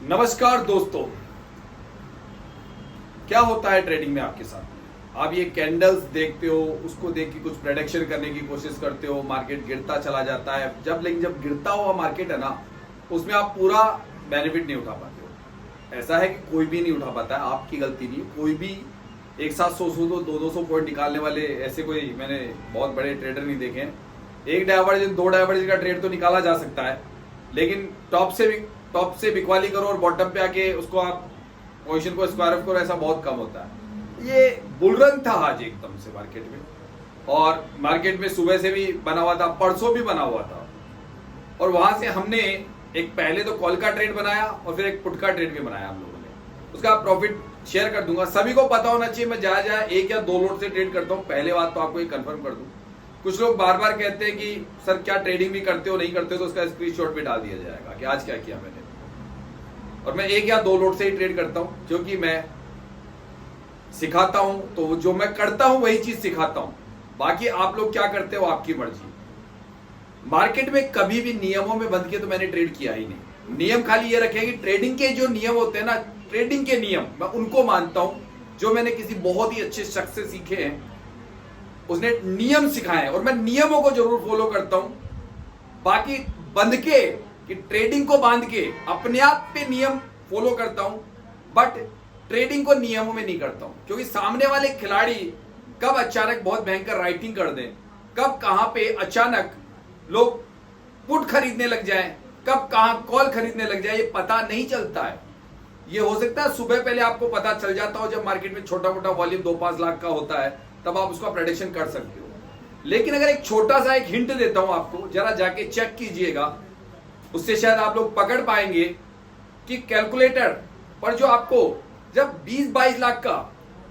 नमस्कार दोस्तों। क्या होता है ट्रेडिंग में आपके साथ? आप ये कैंडल्स देखते हो, उसको देख के कुछ प्रेडिक्शन करने की कोशिश करते हो, मार्केट गिरता चला जाता है। लेकिन जब गिरता हुआ मार्केट है ना, उसमें आप पूरा बेनिफिट नहीं उठा पाते हो। ऐसा है कि कोई भी नहीं उठा पाता है, आपकी गलती नहीं। कोई भी एक साथ 100-200 पॉइंट निकालने वाले ऐसे कोई मैंने बहुत बड़े ट्रेडर नहीं देखे हैं। एक डायवर्जन, दो डायवर्जन का ट्रेड तो निकाला जा सकता है, लेकिन टॉप से बिकवाली करो और बॉटम पे आके उसको आप पोजीशन को स्क्वायर ऑफ करो, ऐसा बहुत कम होता है। ये बुलरन था आज एकदम से मार्केट में, और मार्केट में सुबह से भी बना हुआ था, परसों भी बना हुआ था। और वहां से हमने एक पहले तो कॉल का ट्रेड बनाया और फिर एक पुट का ट्रेड भी बनाया हम लोगों ने। उसका प्रॉफिट शेयर कर दूंगा। सभी को पता होना चाहिए मैं जाए एक या दो लोट से ट्रेड करता हूँ। पहले बात तो आपको ये कंफर्म कर दूं, कुछ लोग बार बार कहते हैं कि सर क्या ट्रेडिंग भी करते हो, नहीं करते हो, तो उसका स्क्रीनशॉट भी डाल दिया जाएगा कि आज क्या किया मैंने। और मैं एक या दो लोट से ही ट्रेड करता हूं, क्योंकि मैं सिखाता हूं तो जो मैं करता हूं वही चीज सिखाता हूं। बाकी आप लोग क्या करते हो आपकी मर्जी। मार्केट में कभी भी नियमों में बंध के तो मैंने ट्रेड किया ही नहीं। नियम खाली ये रखे कि ट्रेडिंग के जो नियम होते हैं ना, ट्रेडिंग के नियम मैं उनको मानता हूं, जो मैंने किसी बहुत ही अच्छे शख्स से सीखे हैं। उसने नियम सिखाए हैं और मैं नियमों को जरूर फॉलो करता हूं। बाकी बंध के कि ट्रेडिंग को बांध के अपने आप पे नियम फॉलो करता हूं, बट ट्रेडिंग को नियमों में नहीं करता हूं। क्योंकि सामने वाले खिलाड़ी कब अचानक बहुत भयंकर राइटिंग कर दें, कब कहां पे अचानक लोग पुट खरीदने लग जाएं, कब कहां कॉल खरीदने लग जाए, ये पता नहीं चलता है। ये हो सकता है सुबह पहले आपको पता चल जाता हो, जब मार्केट में छोटा मोटा वॉल्यूम 2-5 लाख का होता है, तब आप उसका प्रेडिक्शन कर सकते हो। लेकिन अगर एक छोटा सा एक हिंट देता हूं आपको, जरा जाके चेक कीजिएगा, उससे शायद आप लोग पकड़ पाएंगे कि कैलकुलेटर पर जो आपको जब 20-22 लाख का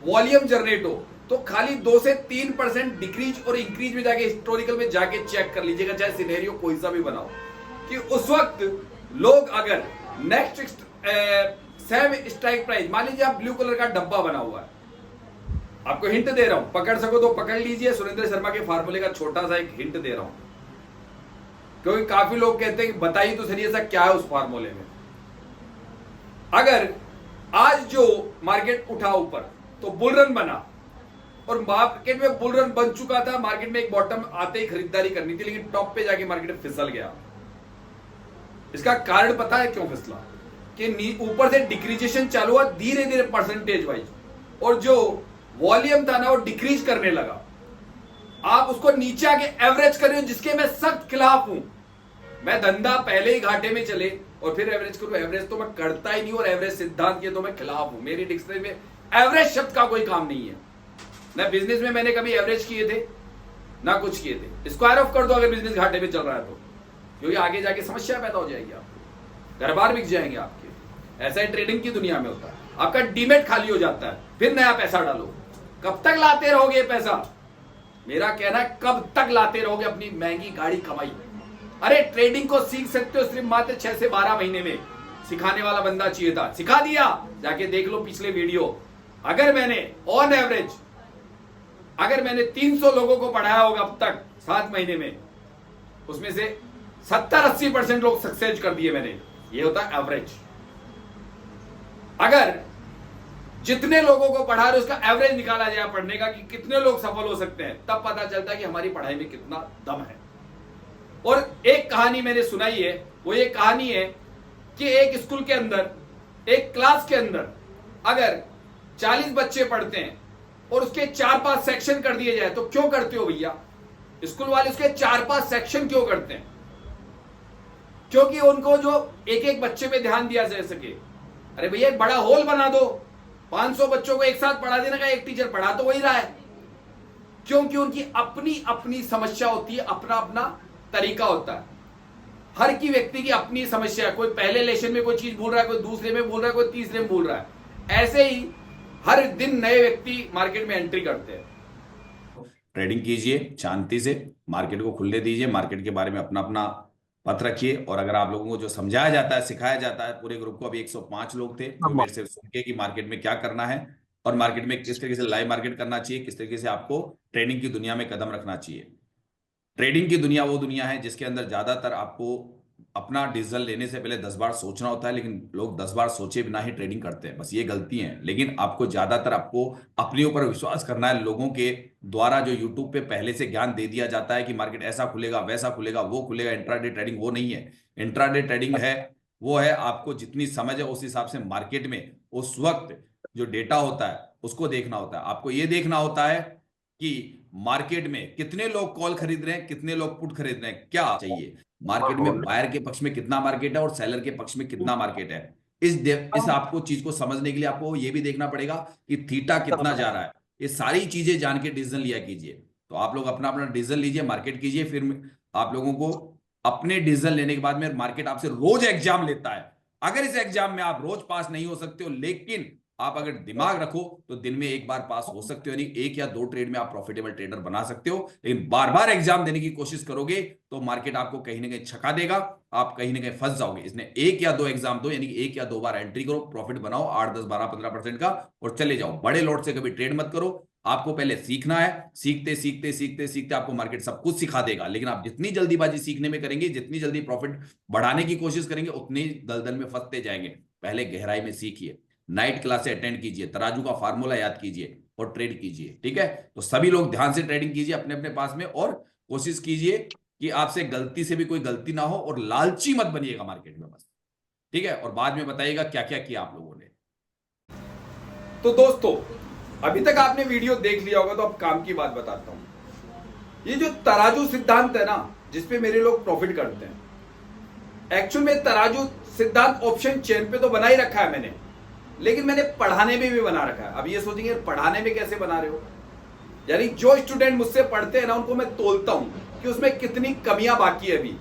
वॉल्यूम जनरेट हो, तो खाली 2 से 3% डिक्रीज और इंक्रीज में जाके हिस्टोरिकल में जाके चेक कर लीजिएगा, चाहे सिनेरियो कोई सा भी बनाओ, कि उस वक्त लोग अगर नेक्स्ट सेम स्ट्राइक प्राइस, मान लीजिए आप ब्लू कलर का डब्बा बना हुआ है, आपको हिंट दे रहा हूं, पकड़ सको तो पकड़ लीजिए। सुरेंद्र शर्मा के फार्मूले का छोटा सा एक हिंट दे रहा हूं, क्योंकि काफी लोग कहते हैं कि बताइए तो सही ऐसा क्या है उस फार्मूले में। अगर आज जो मार्केट उठा ऊपर तो बुल रन बना, और मार्केट में बुल रन बन चुका था, मार्केट में एक बॉटम आते ही खरीदारी करनी थी, लेकिन टॉप पे जाके मार्केट फिसल गया। इसका कारण पता है क्यों फिसला? कि ऊपर से डिक्रीजेशन चालू हुआ धीरे धीरे परसेंटेज वाइज, और जो वॉल्यूम था ना वो डिक्रीज करने लगा। आप उसको नीचे आके एवरेज कर रहे हो, जिसके मैं सख्त खिलाफ हूं। मैं धंधा पहले ही घाटे में चले और फिर एवरेज करूं, एवरेज तो मैं करता ही नहीं, और एवरेज सिद्धांत के तो मैं खिलाफ हूं। मेरी डिक्शनरी में एवरेज शब्द का कोई काम नहीं है। ना बिजनेस में मैंने कभी एवरेज किए थे, ना कुछ किए थे। स्क्वायर ऑफ कर दो अगर बिजनेस घाटे में चल रहा है तो, क्योंकि आगे जाके समस्या पैदा हो जाएगी, आपको घर बार बिक जाएंगे आपके। ऐसा ही ट्रेडिंग की दुनिया में होता है। आपका डीमेट खाली हो जाता है, फिर नया पैसा डालो। कब तक लाते रहोगे पैसा? मेरा कहना है कब तक लाते रहोगे अपनी महंगी गाड़ी कमाई? अरे ट्रेडिंग को सीख सकते हो सिर्फ मात्र 6 से 12 महीने में। सिखाने वाला बंदा चाहिए था, सिखा दिया। जाके देख लो पिछले वीडियो। अगर मैंने ऑन एवरेज 300 लोगों को पढ़ाया होगा अब तक 7 महीने में, उसमें से 70-80% लोग सक्सेस कर दिए मैंने। ये होता है एवरेज। अगर जितने लोगों को पढ़ा रहे उसका एवरेज निकाला जाए पढ़ने का कि कितने लोग सफल हो सकते हैं, तब पता चलता है कि हमारी पढ़ाई में कितना दम है। और एक कहानी मैंने सुनाई है, वो ये कहानी है कि एक स्कूल के अंदर, एक क्लास के अंदर अगर 40 बच्चे पढ़ते हैं और उसके 4-5 सेक्शन कर दिए जाए, तो क्यों करते हो भैया? स्कूल वाले उसके 4-5 सेक्शन क्यों करते हैं? क्योंकि उनको जो एक एक बच्चे पे ध्यान दिया जा सके। अरे भैया एक बड़ा हॉल बना दो, 500 बच्चों को एक साथ पढ़ा देने का, एक टीचर पढ़ा तो वही रहा है। क्योंकि उनकी अपनी अपनी समस्या होती है, अपना अपना तरीका होता है। हर की व्यक्ति की अपनी समस्या है। कोई पहले लेशन में कोई चीज भूल रहा है, कोई दूसरे में भूल रहा है, कोई तीसरे में भूल रहा है। ऐसे ही हर दिन नए व्यक्ति मार्केट में एंट्री करते हैं। ट्रेडिंग कीजिए शांति से, मार्केट को खुलने दीजिए, मार्केट के बारे में अपना अपना पता रखिए। और अगर आप लोगों को जो समझाया जाता है, सिखाया जाता है, पूरे ग्रुप को अभी 105 लोग थे जो मेरे से सुन के कि मार्केट में क्या करना है और मार्केट में किस तरीके से लाइव मार्केट करना चाहिए, किस तरीके से आपको ट्रेडिंग की दुनिया में कदम रखना चाहिए। ट्रेडिंग की दुनिया वो दुनिया है जिसके अंदर ज्यादातर आपको अपना डिसीजन लेने से पहले 10 बार सोचना होता है, लेकिन लोग 10 बार सोचे बिना ही ट्रेडिंग करते हैं, बस ये गलती है। लेकिन आपको ज्यादातर आपको अपने ऊपर विश्वास करना है। लोगों के द्वारा जो यूट्यूब पे पहले से ज्ञान दे दिया जाता है कि मार्केट ऐसा खुलेगा, वैसा खुलेगा, वो खुलेगा, इंट्राडे ट्रेडिंग वो नहीं है। इंट्राडे ट्रेडिंग है वो है आपको जितनी समझ है उस हिसाब से मार्केट में उस वक्त जो डेटा होता है उसको देखना होता है। आपको ये देखना होता है कि मार्केट में कितने लोग कॉल खरीद रहे हैं, कितने लोग पुट खरीद रहे हैं, क्या चाहिए मार्केट में, बायर के पक्ष में कितना मार्केट है और सेलर के पक्ष में कितना मार्केट है। इस आपको चीज को समझने के लिए आपको ये भी देखना पड़ेगा कि थीटा कितना जा रहा है। ये सारी चीजें जान के डिसीजन लिया कीजिए। तो आप लोग अपना अपना डिसीजन लीजिए, मार्केट कीजिए, फिर आप लोगों को अपने डिसीजन लेने के बाद में मार्केट आपसे रोज एग्जाम लेता है। अगर इस एग्जाम में आप रोज पास नहीं हो सकते हो, लेकिन आप अगर दिमाग रखो तो दिन में एक बार पास हो सकते हो, यानी 1 या 2 ट्रेड में आप प्रॉफिटेबल ट्रेडर बना सकते हो। लेकिन बार बार एग्जाम देने की कोशिश करोगे तो मार्केट आपको कहीं ना कहीं छका देगा, आप कहीं ना कहीं फंस जाओगे। इसने 1 या 2 एग्जाम दो, यानी 1 या 2 बार एंट्री करो, प्रॉफिट बनाओ 8, 10, 12, 15% का और चले जाओ। बड़े लॉट से कभी ट्रेड मत करो। आपको पहले सीखना है, सीखते सीखते सीखते सीखते आपको मार्केट सब कुछ सिखा देगा। लेकिन आप जितनी जल्दीबाजी सीखने में करेंगे, जितनी जल्दी प्रॉफिट बढ़ाने की कोशिश करेंगे, उतनी दलदल में फंसते जाएंगे। पहले गहराई में सीखिए, नाइट क्लासे अटेंड कीजिए, तराजू का फार्मूला याद कीजिए और ट्रेड कीजिए। ठीक है, तो सभी लोग ध्यान से ट्रेडिंग कीजिए अपने अपने पास में, और कोशिश कीजिए कि आपसे गलती से भी कोई गलती ना हो, और लालची मत बनिएगा मार्केट में बस। ठीक है, और बाद में बताइएगा क्या क्या किया आप लोगों ने। तो दोस्तों, अभी तक आपने वीडियो देख लिया होगा, तो अब काम की बात बताता हूं। ये जो तराजू सिद्धांत है ना, जिसपे मेरे लोग प्रॉफिट करते हैं, एक्चुअल में तराजू सिद्धांत ऑप्शन चेन पे तो बना ही रखा है मैंने, लेकिन मैंने पढ़ाने में भी बना रखा है। अब ये सोचेंगे पढ़ाने में कैसे बना रहे हो, यानी जो स्टूडेंट मुझसे पढ़ते हैं ना, उनको मैं तोलता हूं कि उसमें कितनी कमियां बाकी है अभी,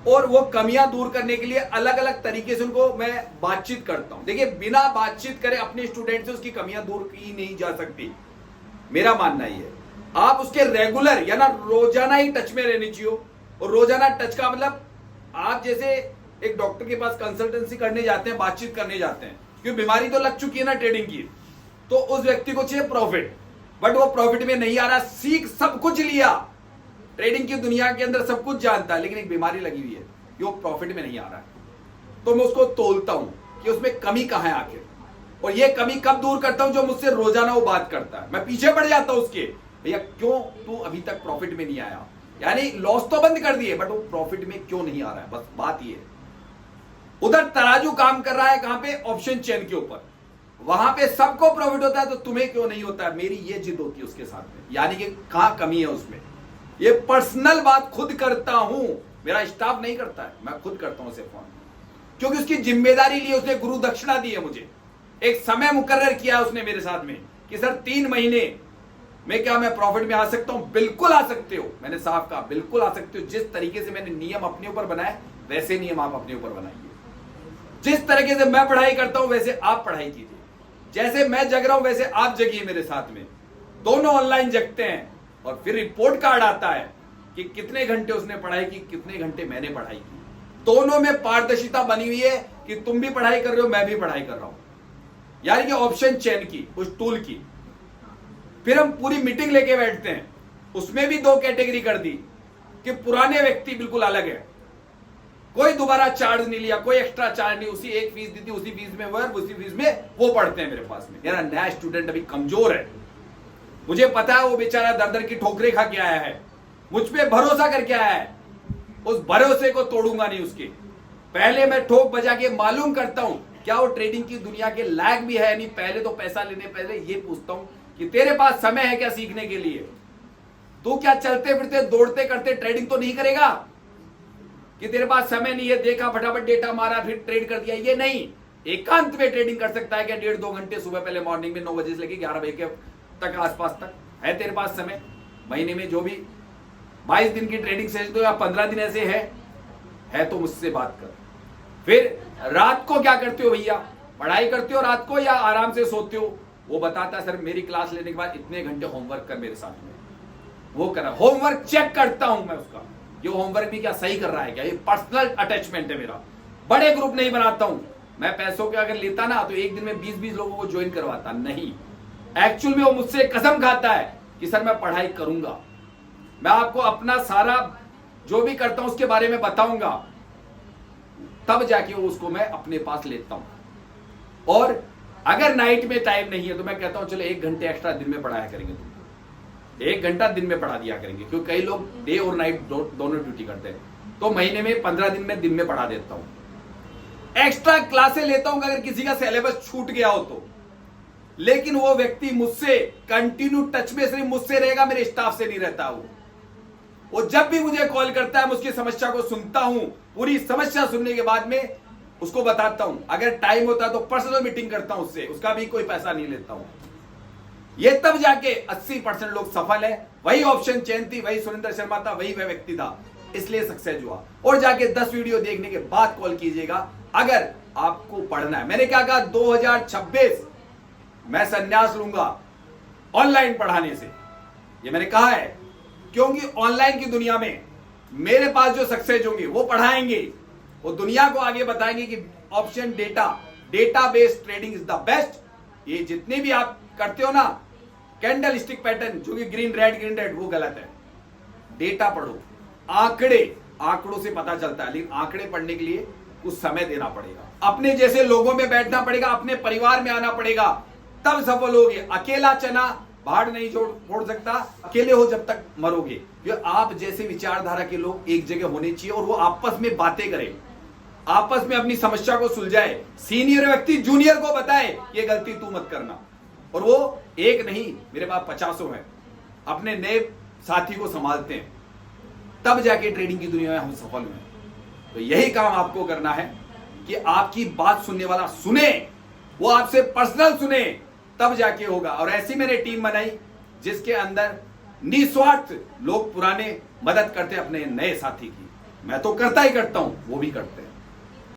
और वो कमियां दूर करने के लिए अलग अलग तरीके से उनको मैं बातचीत करता हूं। देखिए, बिना बातचीत करे अपने स्टूडेंट से उसकी कमियां दूर की नहीं जा सकती, मेरा मानना ये है। आप उसके रेगुलर या ना रोजाना ही टच में रहने चाहिए। और रोजाना टच का मतलब, आप जैसे एक डॉक्टर के पास कंसल्टेंसी करने जाते हैं, बातचीत करने जाते हैं, क्योंकि बीमारी तो लग चुकी है ना ट्रेडिंग की, तो उस व्यक्ति को चाहिए प्रॉफिट, बट वो प्रॉफिट में नहीं आ रहा। सीख सब कुछ लिया, ट्रेडिंग की दुनिया के अंदर सब कुछ जानता है, लेकिन एक बीमारी लगी हुई है कि वो प्रॉफिट में नहीं आ रहा है। तो मैं उसको तोलता हूं कि उसमें कमी कहां है आखिर, और ये कमी कब दूर करता हूं, जो मुझसे रोजाना वो बात करता है। मैं पीछे पड़ जाता हूं उसके, भैया क्यों तू अभी तक प्रॉफिट में नहीं आया, यानी लॉस तो बंद कर दिए, बट वो प्रॉफिट में क्यों नहीं आ रहा है, बस बात ये है। उधर तराजू काम कर रहा है कहां पे, ऑप्शन चेन के ऊपर, वहां पे सबको प्रॉफिट होता है, तो तुम्हें क्यों नहीं होता है। मेरी ये जिद होती है उसके साथ में, यानी कि कहां कमी है उसमें। ये पर्सनल बात खुद करता हूं, मेरा स्टाफ नहीं करता है, मैं खुद करता हूं उसे फोन, क्योंकि उसकी जिम्मेदारी ली, उसने गुरु दक्षिणा दी है मुझे, एक समय मुकर्रर किया उसने मेरे साथ में कि सर 3 महीने में क्या मैं प्रॉफिट में आ सकता हूं। बिल्कुल आ सकते हो, मैंने साफ कहा, बिल्कुल आ सकते हो। जिस तरीके से मैंने नियम अपने ऊपर बनाए, वैसे नियम आप अपने ऊपर बनाइए। जिस तरीके से मैं पढ़ाई करता हूं, वैसे आप पढ़ाई कीजिए। जैसे मैं जग रहा हूं, वैसे आप जगिए मेरे साथ में। दोनों ऑनलाइन जगते हैं, और फिर रिपोर्ट कार्ड आता है कि कितने घंटे उसने पढ़ाई की, कितने घंटे मैंने पढ़ाई की। दोनों में पारदर्शिता बनी हुई है कि तुम भी पढ़ाई कर रहे हो, मैं भी पढ़ाई कर रहा हूं, यानी कि ऑप्शन चेन की, उस टूल की। फिर हम पूरी मीटिंग लेके बैठते हैं, उसमें भी 2 कैटेगरी कर दी कि पुराने व्यक्ति बिल्कुल अलग है, कोई दोबारा चार्ज नहीं लिया, कोई एक्स्ट्रा चार्ज नहीं, उसी एक फीस दी थी, उसी फीस में उसी फीस में वो पढ़ते हैं मेरे पास में। मेरा नया स्टूडेंट अभी कमजोर है, मुझे पता है वो बेचारा दर दर की ठोकरें खा के आया है, मुझ पे भरोसा करके आया है, उस भरोसे को तोड़ूंगा नहीं उसके। पहले मैं ठोक बजा के मालूम करता हूं क्या वो ट्रेडिंग की दुनिया के लायक भी है नहीं। पहले तो पैसा लेने पहले ये पूछता हूं कि तेरे पास समय है क्या सीखने के लिए, तू क्या चलते फिरते दौड़ते करते ट्रेडिंग तो नहीं करेगा कि तेरे पास समय नहीं है, देखा फटाफट डेटा मारा फिर ट्रेड कर दिया। ये नहीं, एकांत में ट्रेडिंग कर सकता है क्या 1.5-2 घंटे सुबह पहले मॉर्निंग में 9 बजे से लेकर 11 बजे तक आसपास तक है तेरे पास समय। महीने में जो भी 22 दिन की ट्रेडिंग सेशन तो या 15 दिन ऐसे है तो मुझसे बात कर। फिर रात को क्या करते हो भैया, पढ़ाई करते हो रात को या आराम से सोते हो। वो बताता सर मेरी क्लास लेने के बाद इतने घंटे होमवर्क कर मेरे साथ में, वो कर होमवर्क चेक करता हूं मैं उसका, ये होमवर्क भी क्या सही कर रहा है क्या। ये पर्सनल अटैचमेंट है मेरा, बड़े ग्रुप नहीं बनाता हूं मैं। पैसों के अगर लेता ना तो एक दिन में 20-20 लोगों को ज्वाइन करवाता नहीं। एक्चुअल में वो मुझसे कसम खाता है कि सर मैं पढ़ाई करूंगा, मैं आपको अपना सारा जो भी करता हूं उसके बारे में बताऊंगा, तब जाके उसको मैं अपने पास लेता हूं। और अगर नाइट में टाइम नहीं है तो मैं कहता हूं चलो 1 घंटे एक्स्ट्रा दिन में पढ़ाया करेंगे, तुमको 1 घंटा दिन में पढ़ा दिया करेंगे, क्योंकि कई लोग डे और नाइट दोनों ड्यूटी करते हैं। तो महीने में 15 दिन में दिन में पढ़ा देता हूं। एक्स्ट्रा क्लासें लेता हूं अगर किसी का सिलेबस छूट गया हो तो, लेकिन वो व्यक्ति मुझसे कंटिन्यू टच में सिर्फ मुझसे रहेगा, मेरे स्टाफ से नहीं रहता। वो जब भी मुझे कॉल करता है मैं उसकी समस्या को सुनता हूं, पूरी समस्या सुनने के बाद में उसको बताता हूं। अगर टाइम होता तो पर्सनल मीटिंग करता हूं उससे, उसका भी कोई पैसा नहीं लेता हूं। ये तब जाके 80% लोग सफल है। वही ऑप्शन चेन थी, वही सुरेंद्र शर्मा था, वही वह व्यक्ति था, इसलिए सक्सेस हुआ। और जाके 10 वीडियो देखने के बाद कॉल कीजिएगा अगर आपको पढ़ना है। मैंने क्या कहा, 2026 मैं संन्यास लूंगा ऑनलाइन पढ़ाने से, ये मैंने कहा है, क्योंकि ऑनलाइन की दुनिया में मेरे पास जो सक्सेस होंगे वो पढ़ाएंगे, वो दुनिया को आगे बताएंगे कि option data based trading is the best. ये जितने भी आप करते हो ना कैंडल स्टिक पैटर्न, जो कि ग्रीन रेड वो गलत है। डेटा पढ़ो, आंकड़ों से पता चलता है, लेकिन आंकड़े पढ़ने के लिए कुछ समय देना पड़ेगा, अपने जैसे लोगों में बैठना पड़ेगा, अपने परिवार में आना पड़ेगा, तब सफल होगे। अकेला चना भाड़ नहीं फोड़ सकता, अकेले हो जब तक मरोगे। आप जैसे विचारधारा के लोग एक जगह होने चाहिए और वो आपस में बातें करें, आपस में अपनी समस्या को सुलझाए। सीनियर व्यक्ति जूनियर को बताए ये गलती तू मत करना, और वो एक नहीं, मेरे पास 50 हैं, अपने नए साथी को संभालते हैं, तब जाके ट्रेडिंग की दुनिया में हम सफल हुए। तो यही काम आपको करना है कि आपकी बात सुनने वाला सुने, वो आपसे पर्सनल सुने, तब जाके होगा। और ऐसी मैंने टीम बनाई जिसके अंदर निस्वार्थ लोग पुराने मदद करते अपने नए साथी की। मैं तो करता ही करता हूं, वो भी करते हैं।